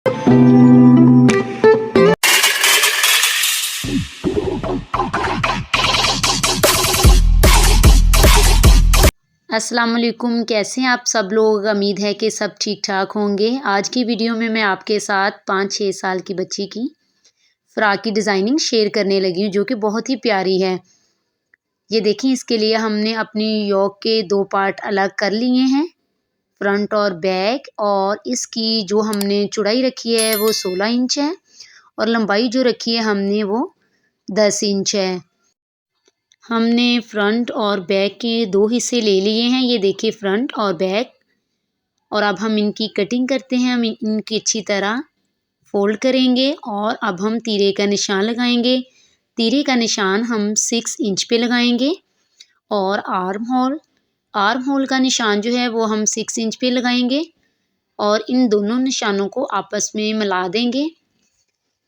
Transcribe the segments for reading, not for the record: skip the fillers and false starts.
अस्सलाम वालेकुम, कैसे हैं आप सब लोग। उम्मीद है कि सब ठीक ठाक होंगे। आज की वीडियो में मैं आपके साथ 5-6 साल की बच्ची की फ़्रॉक की डिज़ाइनिंग शेयर करने लगी हूँ, जो कि बहुत ही प्यारी है। ये देखिए, इसके लिए हमने अपनी योक के 2 पार्ट अलग कर लिए हैं, फ्रंट और बैक। और इसकी जो हमने चौड़ाई रखी है वो 16 इंच है और लंबाई जो रखी है हमने वो 10 इंच है। हमने फ्रंट और बैक के 2 हिस्से ले लिए हैं। ये देखिए, फ्रंट और बैक। और अब हम इनकी कटिंग करते हैं। हम इनकी अच्छी तरह फ़ोल्ड करेंगे और अब हम तीरे का निशान लगाएंगे। तीरे का निशान हम 6 इंच पे लगाएंगे और आर्म होल का निशान जो है वो हम 6 इंच पे लगाएंगे और इन दोनों निशानों को आपस में मिला देंगे।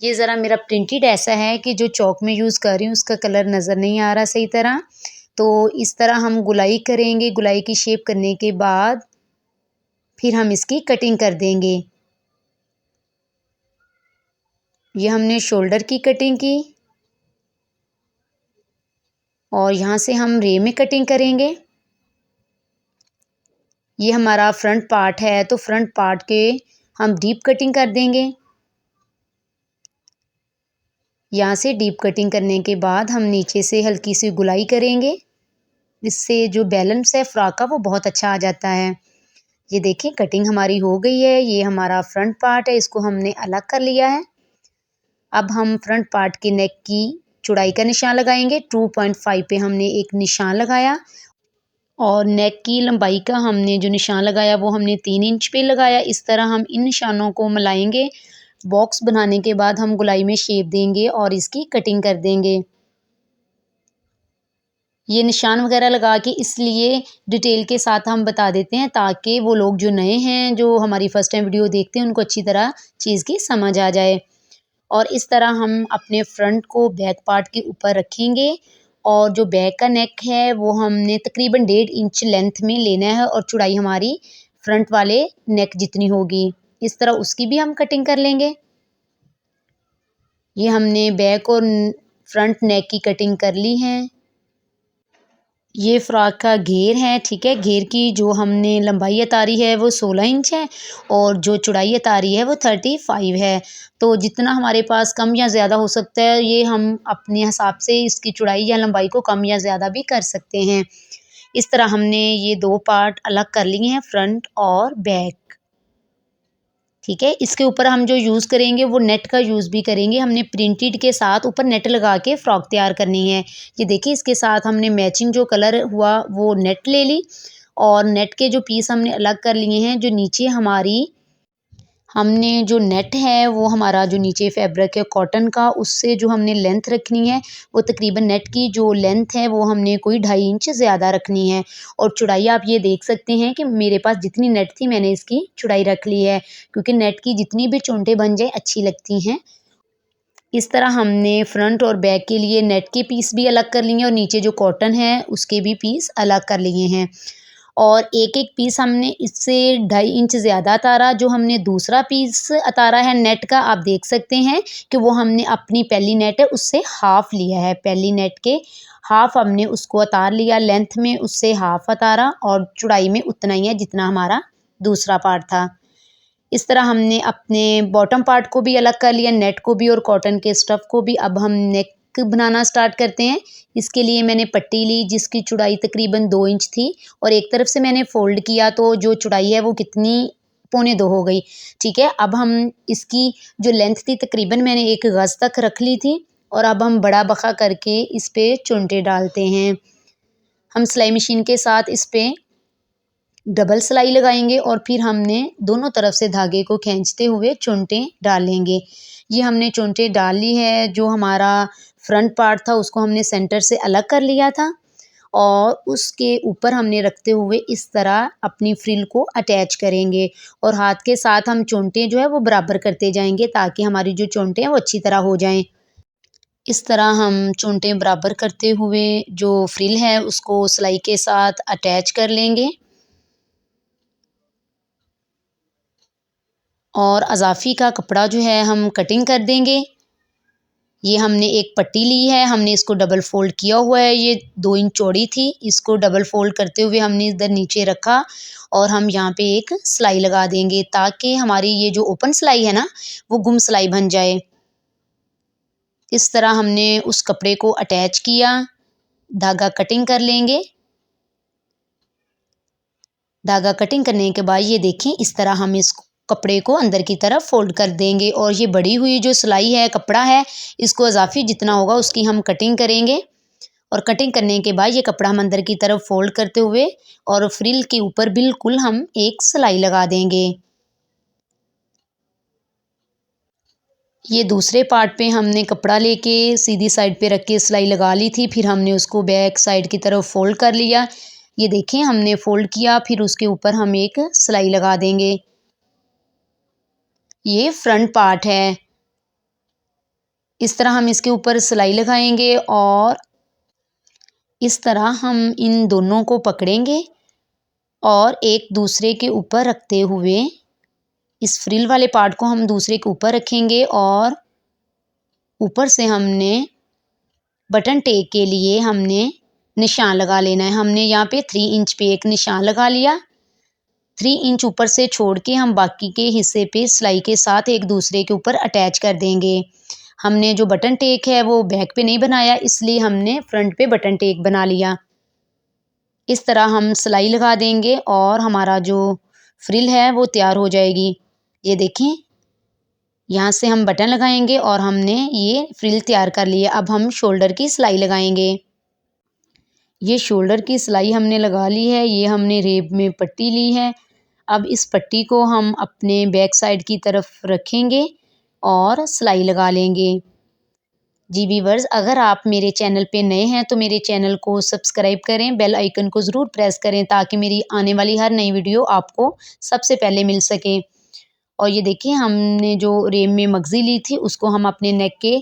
ये ज़रा मेरा प्रिंटेड ऐसा है कि जो चॉक में यूज़ कर रही हूँ उसका कलर नज़र नहीं आ रहा सही तरह। तो इस तरह हम गुलाई करेंगे। गुलाई की शेप करने के बाद फिर हम इसकी कटिंग कर देंगे। ये हमने शोल्डर की कटिंग की और यहाँ से हम रे में कटिंग करेंगे। ये हमारा फ्रंट पार्ट है तो फ्रंट पार्ट के हम डीप कटिंग कर देंगे। यहाँ से डीप कटिंग करने के बाद हम नीचे से हल्की सी गुलाई करेंगे। इससे जो बैलेंस है फ्रॉक का वो बहुत अच्छा आ जाता है। ये देखिए, कटिंग हमारी हो गई है। ये हमारा फ्रंट पार्ट है, इसको हमने अलग कर लिया है। अब हम फ्रंट पार्ट की नेक की चौड़ाई का निशान लगाएंगे। 2.5 पे हमने एक निशान लगाया और नेक की लंबाई का हमने जो निशान लगाया वो हमने 3 इंच पे लगाया। इस तरह हम इन निशानों को मिलाएंगे। बॉक्स बनाने के बाद हम गुलाई में शेप देंगे और इसकी कटिंग कर देंगे। ये निशान वगैरह लगा के इसलिए डिटेल के साथ हम बता देते हैं ताकि वो लोग जो नए हैं, जो हमारी फर्स्ट टाइम वीडियो देखते हैं, उनको अच्छी तरह चीज़ की समझ आ जाए। और इस तरह हम अपने फ्रंट को बैक पार्ट के ऊपर रखेंगे और जो बैक का नेक है वो हमने तकरीबन 1.5 इंच लेंथ में लेना है और चौड़ाई हमारी फ्रंट वाले नेक जितनी होगी। इस तरह उसकी भी हम कटिंग कर लेंगे। ये हमने बैक और फ्रंट नेक की कटिंग कर ली है। ये फ्रॉक का घेर है, ठीक है। घेर की जो हमने लंबाई उतारी है वो 16 इंच है और जो चौड़ाई उतारी है वो 35 है। तो जितना हमारे पास कम या ज़्यादा हो सकता है, ये हम अपने हिसाब से इसकी चौड़ाई या लंबाई को कम या ज़्यादा भी कर सकते हैं। इस तरह हमने ये 2 पार्ट अलग कर लिए हैं, फ्रंट और बैक। ठीक है, इसके ऊपर हम जो यूज़ करेंगे वो नेट का यूज़ भी करेंगे। हमने प्रिंटेड के साथ ऊपर नेट लगा के फ्रॉक तैयार करनी है। ये देखिए, इसके साथ हमने मैचिंग जो कलर हुआ वो नेट ले ली और नेट के जो पीस हमने अलग कर लिए हैं। जो नीचे हमारी हमने जो नेट है वो हमारा जो नीचे फैब्रिक है कॉटन का, उससे जो हमने लेंथ रखनी है वो तकरीबन नेट की जो लेंथ है वो हमने कोई 2.5 इंच ज़्यादा रखनी है। और चौड़ाई आप ये देख सकते हैं कि मेरे पास जितनी नेट थी मैंने इसकी चौड़ाई रख ली है, क्योंकि नेट की जितनी भी चोंटे बन जाए अच्छी लगती हैं। इस तरह हमने फ्रंट और बैक के लिए नेट के पीस भी अलग कर लिए और नीचे जो कॉटन है उसके भी पीस अलग कर लिए हैं। और एक-एक पीस हमने इससे 2.5 इंच ज़्यादा उतारा। जो हमने दूसरा पीस उतारा है नेट का, आप देख सकते हैं कि वो हमने अपनी पहली नेट है उससे हाफ़ लिया है। पहली नेट के हाफ़ हमने उसको उतार लिया, लेंथ में उससे हाफ़ उतारा और चौड़ाई में उतना ही है जितना हमारा दूसरा पार्ट था। इस तरह हमने अपने बॉटम पार्ट को भी अलग कर लिया, नेट को भी और कॉटन के स्टफ़ को भी। अब हम नेक बनाना स्टार्ट करते हैं। इसके लिए मैंने पट्टी ली जिसकी चौड़ाई तकरीबन 2 इंच थी और एक तरफ से मैंने फ़ोल्ड किया तो जो चौड़ाई है वो कितनी, पौने 2 हो गई। ठीक है, अब हम इसकी जो लेंथ थी तकरीबन मैंने 1 गज़ तक रख ली थी और अब हम बड़ा बखा करके इस पे चुनटे डालते हैं। हम सिलाई मशीन के साथ इस पे डबल सिलाई लगाएंगे और फिर हमने दोनों तरफ से धागे को खींचते हुए चुनटें डालेंगे। ये हमने चुनटें डाल ली है। जो हमारा फ्रंट पार्ट था उसको हमने सेंटर से अलग कर लिया था और उसके ऊपर हमने रखते हुए इस तरह अपनी फ्रिल को अटैच करेंगे और हाथ के साथ हम चुनटें जो है वो बराबर करते जाएंगे ताकि हमारी जो चुनटें हैं वो अच्छी तरह हो जाएं। इस तरह हम चुनटें बराबर करते हुए जो फ्रिल है उसको सिलाई के साथ अटैच कर लेंगे और अज़ाफ़ी का कपड़ा जो है हम कटिंग कर देंगे। ये हमने एक पट्टी ली है, हमने इसको डबल फ़ोल्ड किया हुआ है, ये 2 इंच चौड़ी थी, इसको डबल फ़ोल्ड करते हुए हमने इधर नीचे रखा और हम यहाँ पे एक सिलाई लगा देंगे ताकि हमारी ये जो ओपन सिलाई है ना, वो गुम सिलाई बन जाए। इस तरह हमने उस कपड़े को अटैच किया, धागा कटिंग कर लेंगे। धागा कटिंग करने के बाद ये देखें इस तरह हम इस कपड़े को अंदर की तरफ फोल्ड कर देंगे और ये बड़ी हुई जो सिलाई है, कपड़ा है, इसको इजाफी जितना होगा उसकी हम कटिंग करेंगे। और कटिंग करने के बाद ये कपड़ा हम अंदर की तरफ फोल्ड करते हुए और फ्रिल के ऊपर बिल्कुल हम एक सिलाई लगा देंगे। ये दूसरे पार्ट पे हमने कपड़ा लेके सीधी साइड पे रख के सिलाई लगा ली थी, फिर हमने उसको बैक साइड की तरफ फोल्ड कर लिया। ये देखें हमने फोल्ड किया, फिर उसके ऊपर हम एक सिलाई लगा देंगे। ये फ्रंट पार्ट है। इस तरह हम इसके ऊपर सिलाई लगाएंगे और इस तरह हम इन दोनों को पकड़ेंगे और एक दूसरे के ऊपर रखते हुए इस फ्रिल वाले पार्ट को हम दूसरे के ऊपर रखेंगे और ऊपर से हमने बटन टेक के लिए हमने निशान लगा लेना है। हमने यहाँ पे 3 इंच पे एक निशान लगा लिया। 3 इंच ऊपर से छोड़ के हम बाकी के हिस्से पे सिलाई के साथ एक दूसरे के ऊपर अटैच कर देंगे। हमने जो बटन टेक है वो बैक पे नहीं बनाया, इसलिए हमने फ्रंट पे बटन टेक बना लिया। इस तरह हम सिलाई लगा देंगे और हमारा जो फ्रिल है वो तैयार हो जाएगी। ये देखें यहाँ से हम बटन लगाएंगे और हमने ये फ्रिल तैयार कर लिया। अब हम शोल्डर की सिलाई लगाएंगे। ये शोल्डर की सिलाई हमने लगा ली है। ये हमने रेब में पट्टी ली है। अब इस पट्टी को हम अपने बैक साइड की तरफ रखेंगे और सिलाई लगा लेंगे। जी व्यूअर्स, अगर आप मेरे चैनल पे नए हैं तो मेरे चैनल को सब्सक्राइब करें, बेल आइकन को ज़रूर प्रेस करें ताकि मेरी आने वाली हर नई वीडियो आपको सबसे पहले मिल सके। और ये देखिए हमने जो रेब में मगज़ी ली थी उसको हम अपने नेक के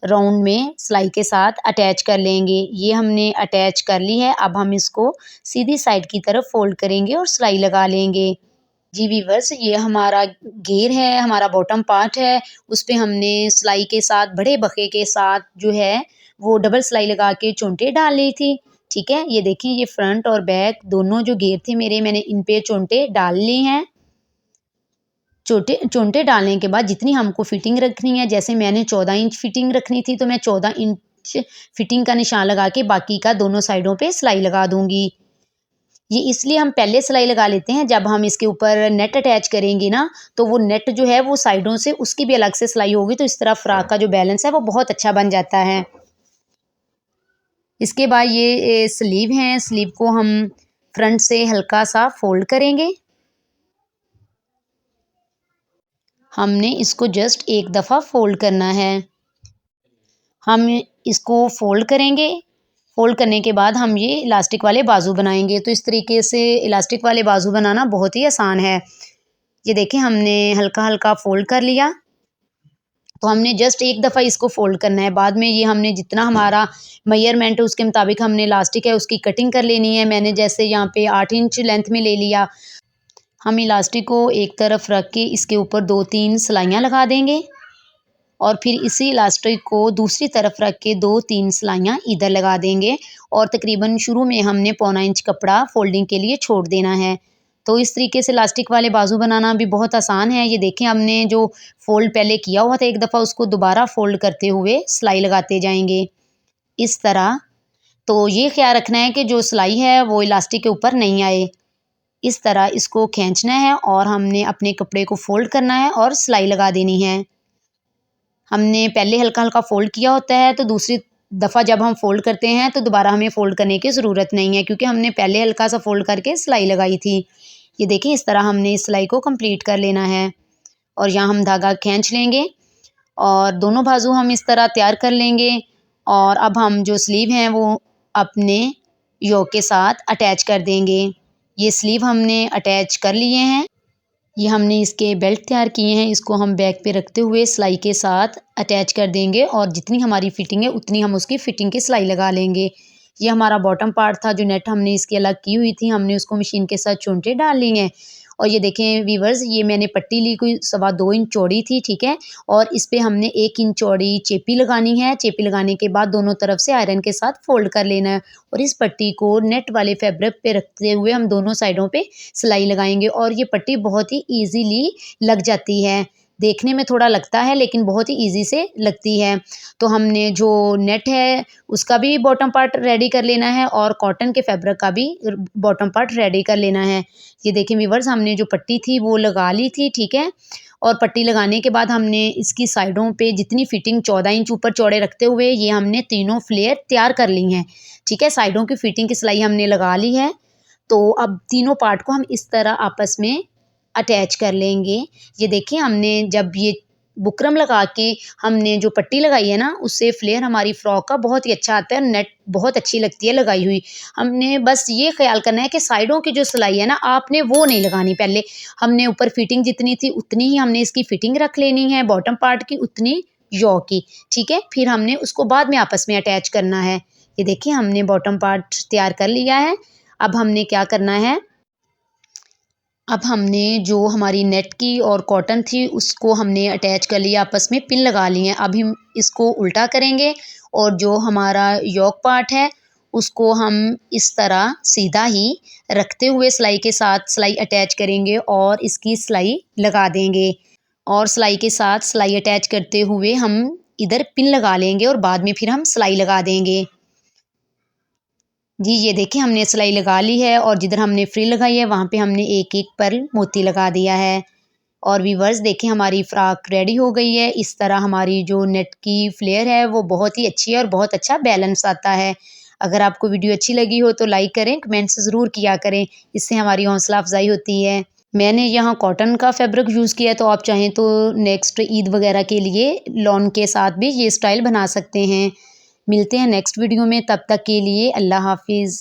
राउंड में सिलाई के साथ अटैच कर लेंगे। ये हमने अटैच कर ली है। अब हम इसको सीधी साइड की तरफ फोल्ड करेंगे और सिलाई लगा लेंगे। जी व्यूअर्स, ये हमारा घेर है, हमारा बॉटम पार्ट है, उस पे हमने सिलाई के साथ बड़े बखे के साथ जो है वो डबल सिलाई लगा के चोंटे डाल ली थी। ठीक है, ये देखें ये फ्रंट और बैक दोनों जो घेर थे मेरे, मैंने इन पे चोंटे डाल लिए हैं। चोंटे डालने के बाद जितनी हमको फिटिंग रखनी है, जैसे मैंने 14 इंच फिटिंग रखनी थी तो मैं 14 इंच फिटिंग का निशान लगा के बाकी का दोनों साइडों पे सिलाई लगा दूंगी। ये इसलिए हम पहले सिलाई लगा लेते हैं, जब हम इसके ऊपर नेट अटैच करेंगे ना तो वो नेट जो है वो साइडों से उसकी भी अलग से सिलाई होगी, तो इस तरह फ्रॉक का जो बैलेंस है वो बहुत अच्छा बन जाता है। इसके बाद ये स्लीव हैं, स्लीव को हम फ्रंट से हल्का सा फोल्ड करेंगे। हमने इसको जस्ट एक दफ़ा फोल्ड करना है। हम इसको फोल्ड करेंगे। फोल्ड करने के बाद हम ये इलास्टिक वाले बाजू बनाएंगे। तो इस तरीके से इलास्टिक वाले बाजू बनाना बहुत ही आसान है। ये देखें हमने हल्का हल्का फोल्ड कर लिया। तो हमने जस्ट एक दफ़ा इसको फोल्ड करना है। बाद में ये हमने जितना हमारा मेजरमेंट है उसके मुताबिक हमने इलास्टिक है उसकी कटिंग कर लेनी है। मैंने जैसे यहाँ पे 8 इंच लेंथ में ले लिया। हम इलास्टिक को एक तरफ रख के इसके ऊपर 2-3 सिलाइयाँ लगा देंगे और फिर इसी इलास्टिक को दूसरी तरफ रख के 2-3 सिलाइयाँ इधर लगा देंगे और तकरीबन शुरू में हमने 1/4 इंच कपड़ा फोल्डिंग के लिए छोड़ देना है। तो इस तरीके से इलास्टिक वाले बाजू बनाना भी बहुत आसान है। ये देखें हमने जो फोल्ड पहले किया हुआ था एक दफ़ा उसको दोबारा फोल्ड करते हुए सिलाई लगाते जाएंगे इस तरह। तो ये ख्याल रखना है कि जो सिलाई है वो इलास्टिक के ऊपर नहीं आए। इस तरह इसको खींचना है और हमने अपने कपड़े को फोल्ड करना है और सिलाई लगा देनी है। हमने पहले हल्का हल्का फोल्ड किया होता है तो दूसरी दफ़ा जब हम फोल्ड करते हैं तो दोबारा हमें फोल्ड करने की ज़रूरत नहीं है, क्योंकि हमने पहले हल्का सा फोल्ड करके सिलाई लगाई थी। ये देखें इस तरह हमने इस सिलाई को कंप्लीट कर लेना है और यहाँ हम धागा खींच लेंगे और दोनों बाजू हम इस तरह तैयार कर लेंगे। और अब हम जो स्लीव हैं वो अपने योक के साथ अटैच कर देंगे। ये स्लीव हमने अटैच कर लिए हैं। ये हमने इसके बेल्ट तैयार किए हैं, इसको हम बैक पे रखते हुए सिलाई के साथ अटैच कर देंगे और जितनी हमारी फिटिंग है उतनी हम उसकी फिटिंग की सिलाई लगा लेंगे। ये हमारा बॉटम पार्ट था, जो नेट हमने इसकी अलग की हुई थी, हमने उसको मशीन के साथ चोंटे डाल ली हैं और ये देखें वीवर्स, ये मैंने पट्टी ली कोई 2.25 इंच चौड़ी थी, ठीक है। और इस पे हमने 1 इंच चौड़ी चेपी लगानी है। चेपी लगाने के बाद दोनों तरफ से आयरन के साथ फोल्ड कर लेना है और इस पट्टी को नेट वाले फैब्रिक पे रखते हुए हम दोनों साइडों पे सिलाई लगाएंगे। और ये पट्टी बहुत ही ईजीली लग जाती है। देखने में थोड़ा लगता है लेकिन बहुत ही ईजी से लगती है। तो हमने जो नेट है उसका भी बॉटम पार्ट रेडी कर लेना है और कॉटन के फैब्रिक का भी बॉटम पार्ट रेडी कर लेना है। ये देखें व्यूअर्स, हमने जो पट्टी थी वो लगा ली थी, ठीक है। और पट्टी लगाने के बाद हमने इसकी साइडों पे जितनी फिटिंग 14 इंच ऊपर चौड़े रखते हुए ये हमने तीनों फ्लेयर तैयार कर ली हैं, ठीक है। साइडों की फिटिंग की सिलाई हमने लगा ली है। तो अब तीनों पार्ट को हम इस तरह आपस में अटैच कर लेंगे। ये देखिए, हमने जब ये बुकरम लगा के हमने जो पट्टी लगाई है ना, उससे फ्लेयर हमारी फ्रॉक का बहुत ही अच्छा आता है और नेट बहुत अच्छी लगती है लगाई हुई। हमने बस ये ख्याल करना है कि साइडों की जो सिलाई है ना, आपने वो नहीं लगानी। पहले हमने ऊपर फिटिंग जितनी थी उतनी ही हमने इसकी फिटिंग रख लेनी है, बॉटम पार्ट की उतनी यॉ की, ठीक है। फिर हमने उसको बाद में आपस में अटैच करना है। ये देखिए, हमने बॉटम पार्ट तैयार कर लिया है। अब हमने क्या करना है, अब हमने जो हमारी नेट की और कॉटन थी उसको हमने अटैच कर लिया, आपस में पिन लगा लिए हैं। अभी हम इसको उल्टा करेंगे और जो हमारा योक पार्ट है उसको हम इस तरह सीधा ही रखते हुए सिलाई के साथ सिलाई अटैच करेंगे और इसकी सिलाई लगा देंगे। और सिलाई के साथ सिलाई अटैच करते हुए हम इधर पिन लगा लेंगे और बाद में फिर हम सिलाई लगा देंगे। जी, ये देखिए, हमने सिलाई लगा ली है और जिधर हमने फ्रिल लगाई है वहाँ पे हमने एक-एक पर्ल मोती लगा दिया है। और व्यूअर्स देखिए, हमारी फ्रॉक रेडी हो गई है। इस तरह हमारी जो नेट की फ्लेयर है वो बहुत ही अच्छी है और बहुत अच्छा बैलेंस आता है। अगर आपको वीडियो अच्छी लगी हो तो लाइक करें, कमेंट्स ज़रूर किया करें, इससे हमारी हौसला अफ़ज़ाई होती है। मैंने यहाँ कॉटन का फैब्रिक यूज़ किया है, तो आप चाहें तो नेक्स्ट ईद वगैरह के लिए लॉन के साथ भी ये स्टाइल बना सकते हैं। मिलते हैं नेक्स्ट वीडियो में, तब तक के लिए अल्लाह हाफ़िज़।